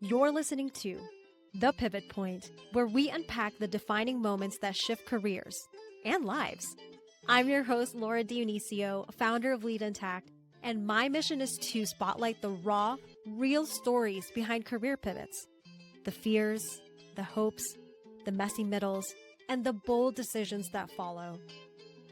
You're listening to The Pivot Point, where we unpack the defining moments that shift careers and lives. I'm your host, Laura Dionisio, founder of Lead Intact, and my mission is to spotlight the raw, real stories behind career pivots. The fears, the hopes, the messy middles, and the bold decisions that follow.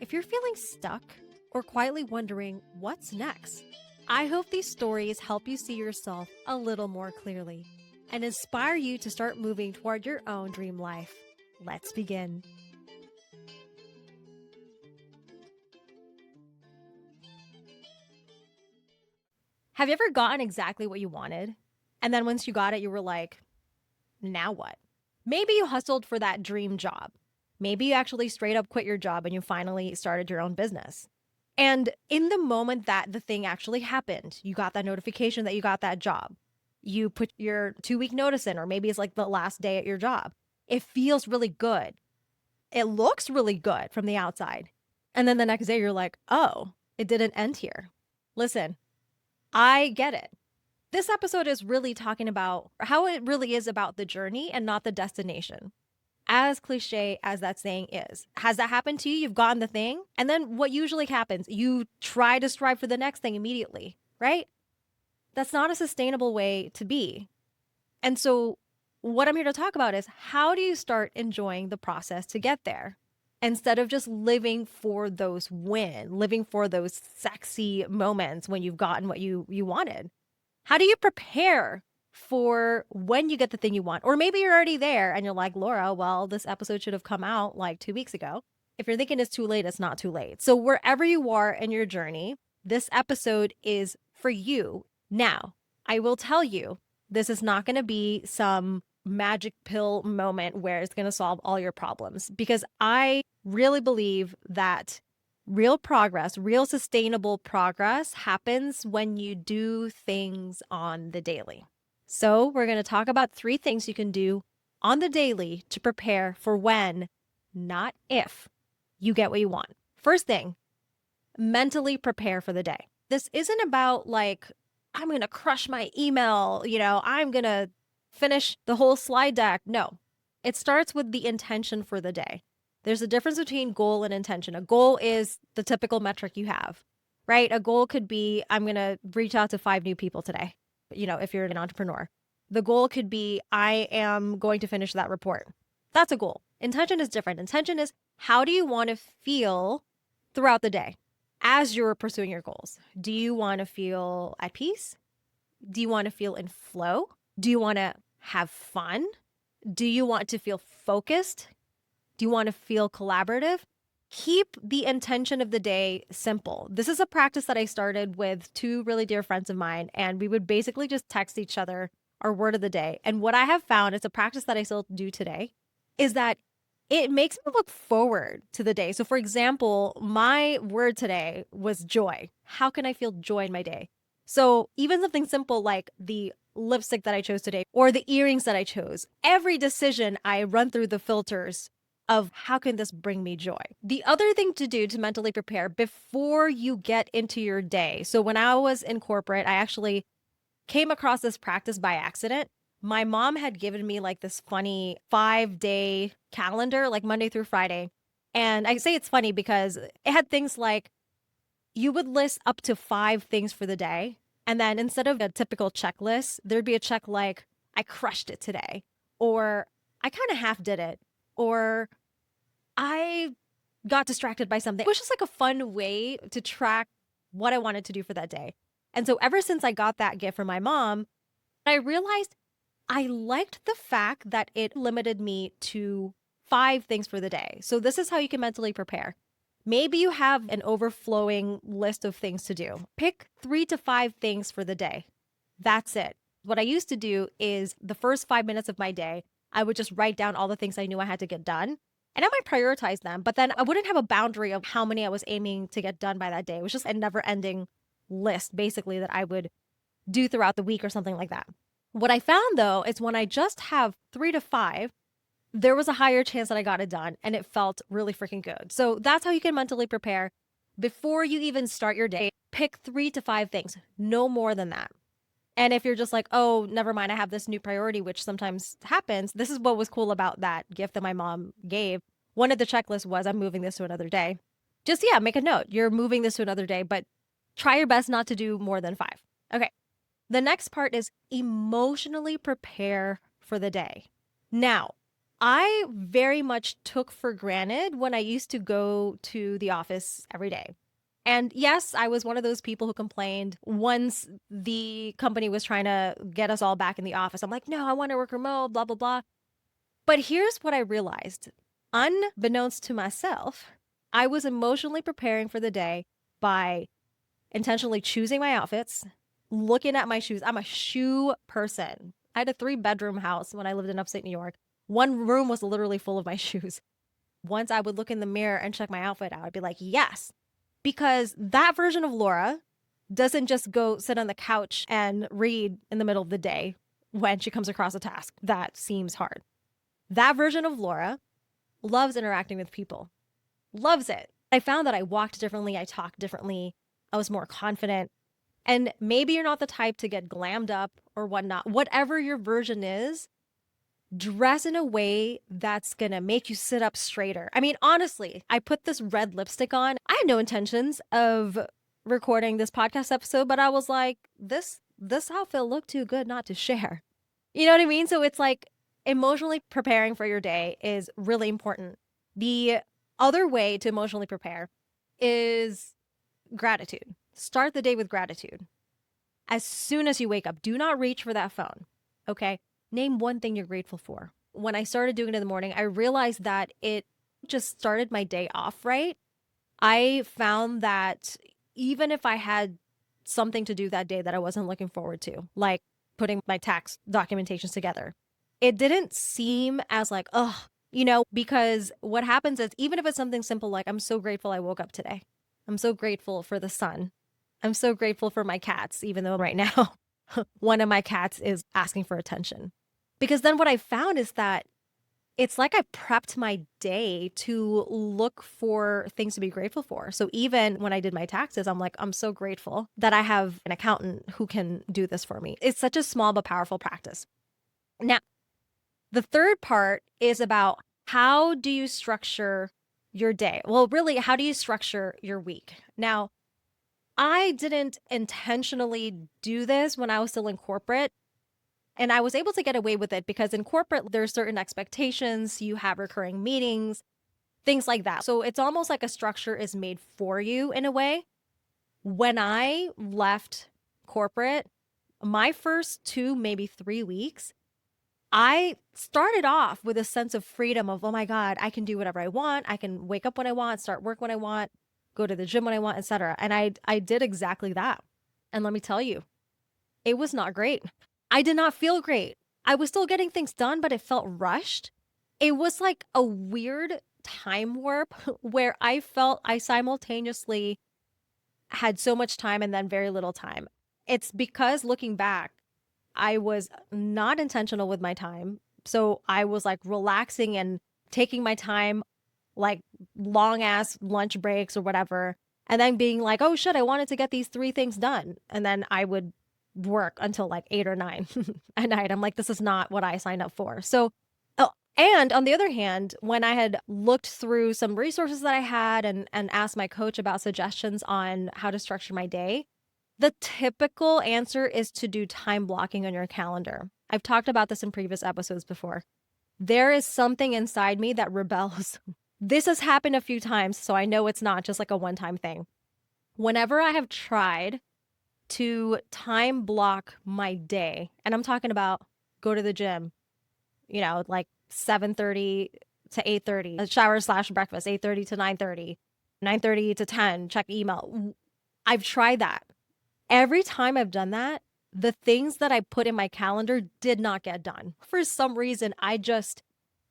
If you're feeling stuck or quietly wondering what's next, I hope these stories help you see yourself a little more clearly and inspire you to start moving toward your own dream life. Let's begin. Have you ever gotten exactly what you wanted? And then once you got it, you were like, now what? Maybe you hustled for that dream job. Maybe you actually straight up quit your job and you finally started your own business. And in the moment that the thing actually happened, you got that notification that you got that job. You put your 2-week notice in, or maybe it's like the last day at your job. It feels really good. It looks really good from the outside. And then the next day you're like, oh, it didn't end here. Listen, I get it. This episode is really talking about how it really is about the journey and not the destination. As cliche as that saying is, has that happened to you? You've gotten the thing. And then what usually happens? You try to strive for the next thing immediately, right? That's not a sustainable way to be. And so what I'm here to talk about is, how do you start enjoying the process to get there? Instead of just living for those living for those sexy moments when you've gotten what you wanted. How do you prepare for when you get the thing you want? Or maybe you're already there and you're like, Laura, well, this episode should have come out like 2 weeks ago. If you're thinking it's too late, it's not too late. So wherever you are in your journey, this episode is for you. Now, I will tell you, this is not going to be some magic pill moment where it's going to solve all your problems, because I really believe that real progress, real sustainable progress happens when you do things on the daily. So we're going to talk about 3 things you can do on the daily to prepare for when, not if, you get what you want. First thing, mentally prepare for the day. This isn't about like, I'm going to crush my email, I'm going to finish the whole slide deck. No, it starts with the intention for the day. There's a difference between goal and intention. A goal is the typical metric you have, right? A goal could be, I'm going to reach out to 5 new people today, if you're an entrepreneur. The goal could be, I am going to finish that report. That's a goal. Intention is different. Intention is, how do you want to feel throughout the day as you're pursuing your goals? Do you want to feel at peace? Do you want to feel in flow? Do you want to have fun? Do you want to feel focused? Do you want to feel collaborative? Keep the intention of the day simple. This is a practice that I started with 2 really dear friends of mine, and we would basically just text each other our word of the day. And what I have found, it's a practice that I still do today, is that it makes me look forward to the day. So for example, my word today was joy. How can I feel joy in my day? So even something simple like the lipstick that I chose today or the earrings that I chose, every decision I run through the filters of how can this bring me joy? The other thing to do to mentally prepare before you get into your day. So when I was in corporate, I actually came across this practice by accident. My mom had given me like this funny 5-day calendar, like Monday through Friday. And I say it's funny because it had things like, you would list up to 5 things for the day. And then instead of a typical checklist, there'd be a check like, I crushed it today, or I kind of half did it, or I got distracted by something. It was just like a fun way to track what I wanted to do for that day. And so ever since I got that gift from my mom, I realized I liked the fact that it limited me to 5 things for the day. So this is how you can mentally prepare. Maybe you have an overflowing list of things to do. Pick 3 to 5 things for the day. That's it. What I used to do is the first 5 minutes of my day, I would just write down all the things I knew I had to get done. And I might prioritize them, but then I wouldn't have a boundary of how many I was aiming to get done by that day. It was just a never-ending list, basically, that I would do throughout the week or something like that. What I found, though, is when I just have 3 to 5, there was a higher chance that I got it done, and it felt really freaking good. So that's how you can mentally prepare. Before you even start your day, pick 3 to 5 things, no more than that. And if you're just like, oh, never mind, I have this new priority, which sometimes happens. This is what was cool about that gift that my mom gave. One of the checklists was, I'm moving this to another day. Just, yeah, make a note. You're moving this to another day, but try your best not to do more than 5. Okay. The next part is emotionally prepare for the day. Now, I very much took for granted when I used to go to the office every day. And yes, I was one of those people who complained once the company was trying to get us all back in the office. I'm like, no, I want to work remote, blah, blah, blah. But here's what I realized. Unbeknownst to myself, I was emotionally preparing for the day by intentionally choosing my outfits, looking at my shoes. I'm a shoe person. I had a 3-bedroom house when I lived in upstate New York. One room was literally full of my shoes. Once I would look in the mirror and check my outfit out, I'd be like, yes, because that version of Laura doesn't just go sit on the couch and read in the middle of the day when she comes across a task that seems hard. That version of Laura loves interacting with people, loves it. I found that I walked differently, I talked differently, I was more confident. And maybe you're not the type to get glammed up or whatnot. Whatever your version is, dress in a way that's gonna make you sit up straighter. I mean, honestly, I put this red lipstick on. I had no intentions of recording this podcast episode, but I was like, this outfit looked too good not to share. You know what I mean? So it's like emotionally preparing for your day is really important. The other way to emotionally prepare is gratitude. Start the day with gratitude. As soon as you wake up, do not reach for that phone. Okay? Name one thing you're grateful for. When I started doing it in the morning, I realized that it just started my day off right. I found that even if I had something to do that day that I wasn't looking forward to, like putting my tax documentations together, it didn't seem as like, oh, because what happens is even if it's something simple like, I'm so grateful I woke up today. I'm so grateful for the sun. I'm so grateful for my cats, even though right now one of my cats is asking for attention. Because then what I found is that it's like I prepped my day to look for things to be grateful for. So even when I did my taxes, I'm like, I'm so grateful that I have an accountant who can do this for me. It's such a small but powerful practice. Now, the third part is about how do you structure your day? Well, really, how do you structure your week? Now, I didn't intentionally do this when I was still in corporate. And I was able to get away with it because in corporate, there's certain expectations, you have recurring meetings, things like that. So it's almost like a structure is made for you in a way. When I left corporate, my first 2, maybe 3 weeks, I started off with a sense of freedom of, oh my God, I can do whatever I want. I can wake up when I want, start work when I want, go to the gym when I want, etc. And I did exactly that. And let me tell you, it was not great. I did not feel great. I was still getting things done, but it felt rushed. It was like a weird time warp where I felt I simultaneously had so much time and then very little time. It's because looking back, I was not intentional with my time. So I was like relaxing and taking my time, like long ass lunch breaks or whatever. And then being like, oh shit, I wanted to get these 3 things done. And then I would work until like 8 or 9 at night. I'm like, this is not what I signed up for. So, oh, and on the other hand, when I had looked through some resources that I had and asked my coach about suggestions on how to structure my day, the typical answer is to do time blocking on your calendar. I've talked about this in previous episodes before. There is something inside me that rebels. This has happened a few times, so I know it's not just like a one-time thing. Whenever I have tried to time block my day, and I'm talking about go to the gym, like 7:30 to 8:30, a shower/breakfast, 8:30 to 9:30, 9:30 to 10, check email. I've tried that. Every time I've done that, the things that I put in my calendar did not get done. For some reason, I just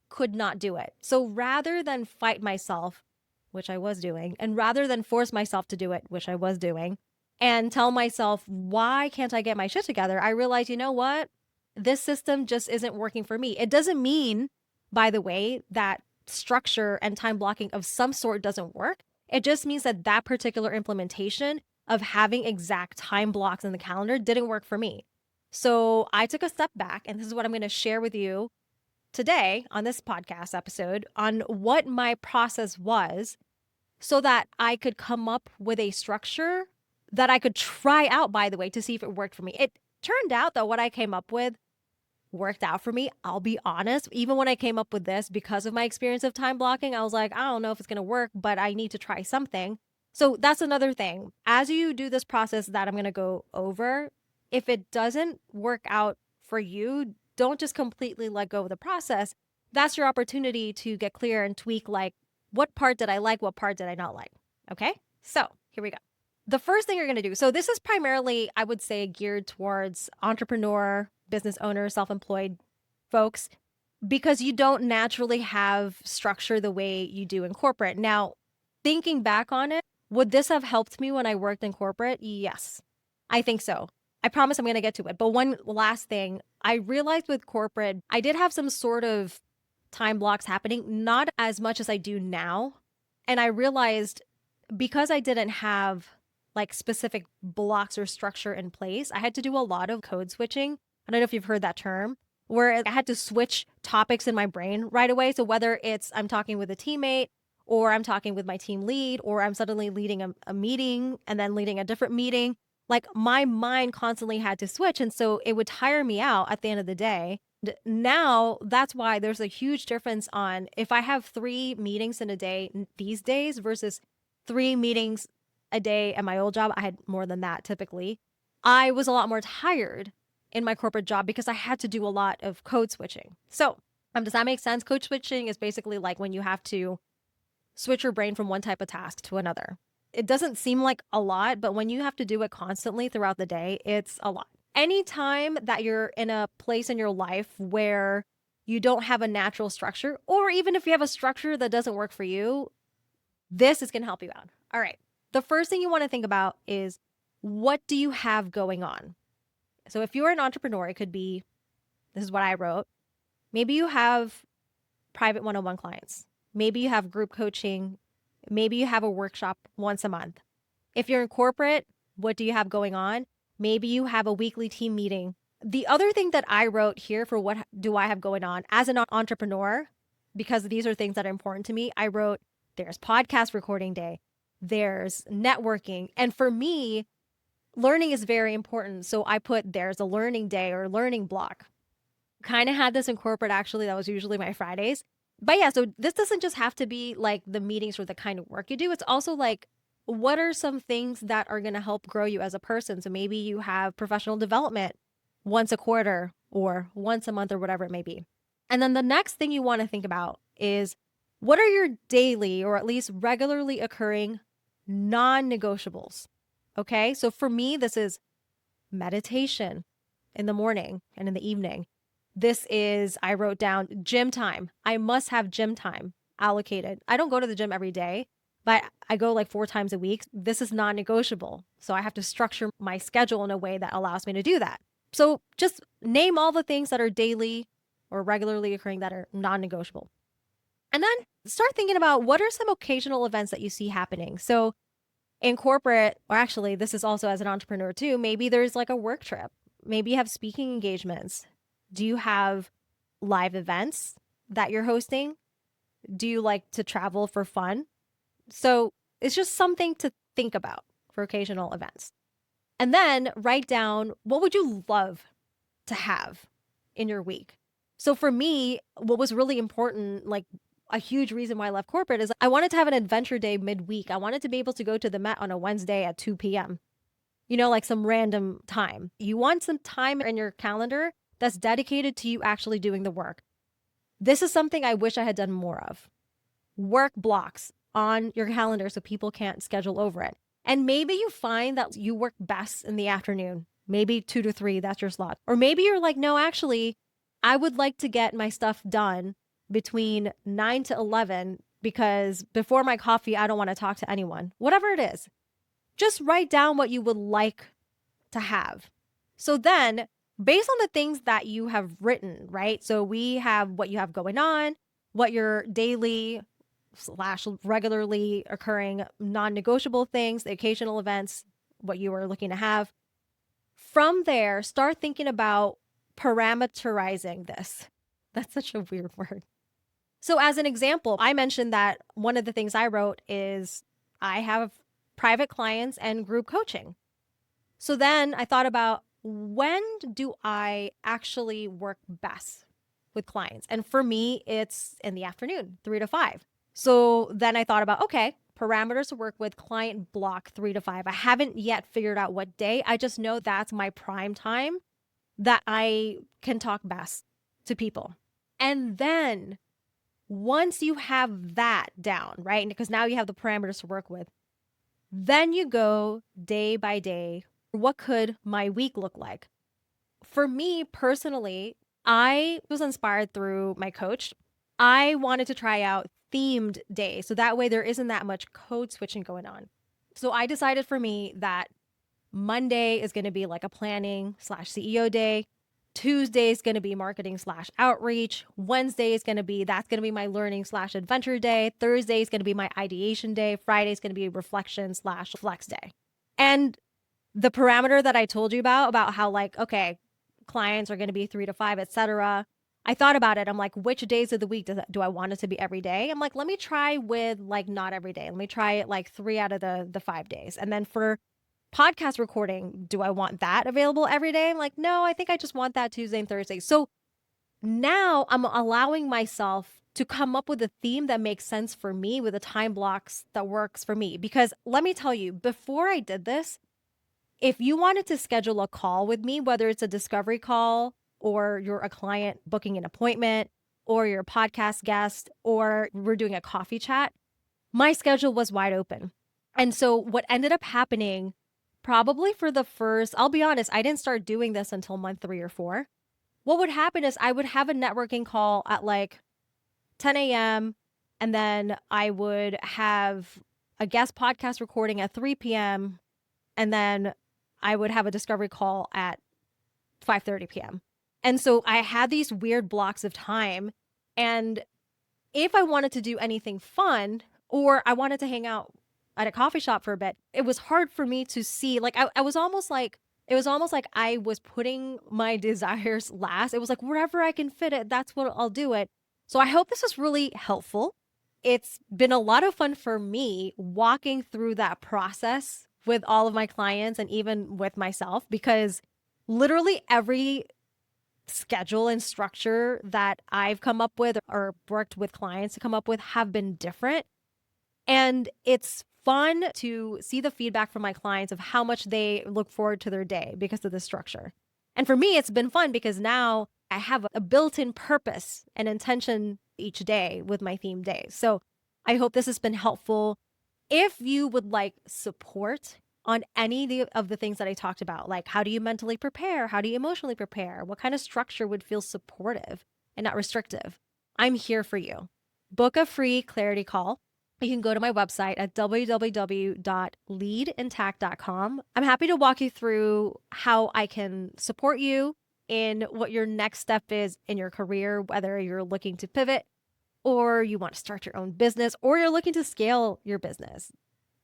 could not do it. So rather than fight myself, which I was doing, and rather than force myself to do it, which I was doing, and tell myself, why can't I get my shit together? I realized, you know what? This system just isn't working for me. It doesn't mean, by the way, that structure and time blocking of some sort doesn't work. It just means that that particular implementation of having exact time blocks in the calendar didn't work for me. So I took a step back, and this is what I'm going to share with you today on this podcast episode on what my process was so that I could come up with a structure that I could try out, by the way, to see if it worked for me. It turned out that what I came up with worked out for me. I'll be honest, even when I came up with this, because of my experience of time blocking, I was like, I don't know if it's going to work, but I need to try something. So that's another thing. As you do this process that I'm going to go over, if it doesn't work out for you, don't just completely let go of the process. That's your opportunity to get clear and tweak, like, what part did I like? What part did I not like? Okay. So here we go. The first thing you're going to do. So this is primarily, I would say, geared towards entrepreneur, business owners, self-employed folks, because you don't naturally have structure the way you do in corporate. Now, thinking back on it, would this have helped me when I worked in corporate? Yes, I think so. I promise I'm going to get to it. But one last thing, I realized with corporate, I did have some sort of time blocks happening, not as much as I do now. And I realized because I didn't have like specific blocks or structure in place, I had to do a lot of code switching. I don't know if you've heard that term, where I had to switch topics in my brain right away. So whether it's I'm talking with a teammate or I'm talking with my team lead or I'm suddenly leading a meeting and then leading a different meeting, like my mind constantly had to switch. And so it would tire me out at the end of the day. Now that's why there's a huge difference on if I have 3 meetings in a day these days versus 3 meetings a day at my old job. I had more than that typically. I was a lot more tired in my corporate job because I had to do a lot of code switching. So, does that make sense? Code switching is basically like when you have to switch your brain from one type of task to another. It doesn't seem like a lot, but when you have to do it constantly throughout the day, it's a lot. Anytime that you're in a place in your life where you don't have a natural structure, or even if you have a structure that doesn't work for you, this is going to help you out. All right. The first thing you want to think about is what do you have going on? So if you're an entrepreneur, it could be, this is what I wrote. Maybe you have private one-on-one clients. Maybe you have group coaching. Maybe you have a workshop once a month. If you're in corporate, what do you have going on? Maybe you have a weekly team meeting. The other thing that I wrote here for what do I have going on as an entrepreneur, because these are things that are important to me, I wrote there's podcast recording day, there's networking. And for me, learning is very important. So I put there's a learning day or learning block. Kind of had this in corporate, actually. That was usually my Fridays. But yeah, so this doesn't just have to be like the meetings or the kind of work you do. It's also like, what are some things that are going to help grow you as a person? So maybe you have professional development once a quarter or once a month or whatever it may be. And then the next thing you want to think about is what are your daily or at least regularly occurring non-negotiables? Okay, so for me, this is meditation in the morning and in the evening. This is, I wrote down gym time. I must have gym time allocated. I don't go to the gym every day, but I go like 4 times a week. This is non-negotiable. So I have to structure my schedule in a way that allows me to do that. So just name all the things that are daily or regularly occurring that are non-negotiable. And then start thinking about what are some occasional events that you see happening. So in corporate, or actually this is also as an entrepreneur too, maybe there's like a work trip. Maybe you have speaking engagements. Do you have live events that you're hosting? Do you like to travel for fun? So it's just something to think about for occasional events. And then write down what would you love to have in your week. So for me, what was really important, like a huge reason why I left corporate is I wanted to have an adventure day midweek. I wanted to be able to go to the Met on a Wednesday at 2 p.m. You know, like some random time. You want some time in your calendar that's dedicated to you actually doing the work. This is something I wish I had done more of. Work blocks on your calendar so people can't schedule over it. And maybe you find that you work best in the afternoon, maybe 2 to 3, that's your slot. Or maybe you're like, no, actually, I would like to get my stuff done between 9 to 11 because before my coffee, I don't want to talk to anyone. Whatever it is, just write down what you would like to have. So then, based on the things that you have written, right? So we have what you have going on, what your daily / regularly occurring non-negotiable things, the occasional events, what you are looking to have. From there, start thinking about parameterizing this. That's such a weird word. So as an example, I mentioned that one of the things I wrote is I have private clients and group coaching. So then I thought about, when do I actually work best with clients? And for me, it's in the afternoon, 3 to 5. So then I thought about, okay, parameters to work with, client block 3 to 5. I haven't yet figured out what day. I just know that's my prime time that I can talk best to people. And then once you have that down, right? Because now you have the parameters to work with, then you go day by day. What could my week look like? For me personally, I was inspired through my coach. I wanted to try out themed days. So that way there isn't that much code switching going on. So I decided for me that Monday is going to be like a planning / CEO day. Tuesday is going to be marketing / outreach. Wednesday is going to be, that's going to be my learning / adventure day. Thursday is going to be my ideation day. Friday is going to be reflection / flex day. And the parameter that I told you about how like, okay, clients are going to be 3 to 5, etc. I thought about it. I'm like, which days of the week do I want it to be every day? I'm like, let me try with like not every day. Let me try it like 3 out of the 5 days. And then for podcast recording, do I want that available every day? I'm like, no, I think I just want that Tuesday and Thursday. So now I'm allowing myself to come up with a theme that makes sense for me with the time blocks that works for me. Because let me tell you, before I did this, if you wanted to schedule a call with me, whether it's a discovery call or you're a client booking an appointment or you're a podcast guest or we're doing a coffee chat, my schedule was wide open. And so what ended up happening, probably for the first, I'll be honest, I didn't start doing this until month 3 or 4. What would happen is I would have a networking call at like 10 a.m. and then I would have a guest podcast recording at 3 p.m. and then I would have a discovery call at 5:30 p.m. And so I had these weird blocks of time. And if I wanted to do anything fun or I wanted to hang out at a coffee shop for a bit, it was hard for me to see. Like I was almost like, it was almost like I was putting my desires last. It was like, wherever I can fit it, that's what I'll do it. So I hope this was really helpful. It's been a lot of fun for me walking through that process with all of my clients and even with myself, because literally every schedule and structure that I've come up with or worked with clients to come up with have been different. And it's fun to see the feedback from my clients of how much they look forward to their day because of the structure. And for me, it's been fun because now I have a built-in purpose and intention each day with my theme days. So I hope this has been helpful. If you would like support on any of the things that I talked about, like how do you mentally prepare? How do you emotionally prepare? What kind of structure would feel supportive and not restrictive? I'm here for you. Book a free clarity call. You can go to my website at www.leadintact.com. I'm happy to walk you through how I can support you in what your next step is in your career, whether you're looking to pivot or you want to start your own business, or you're looking to scale your business.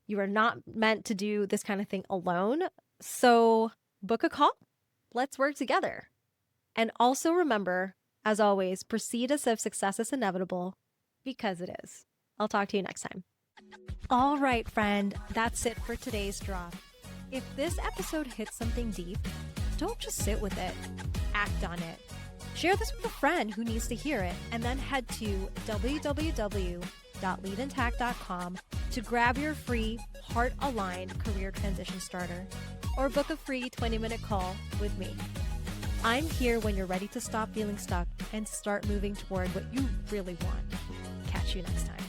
You are not meant to do this kind of thing alone. So book a call. Let's work together. And also remember, as always, proceed as if success is inevitable, because it is. I'll talk to you next time. All right, friend, that's it for today's drop. If this episode hits something deep, don't just sit with it. Act on it. Share this with a friend who needs to hear it, and then head to www.leadintact.com to grab your free heart-aligned career transition starter or book a free 20-minute call with me. I'm here when you're ready to stop feeling stuck and start moving toward what you really want. Catch you next time.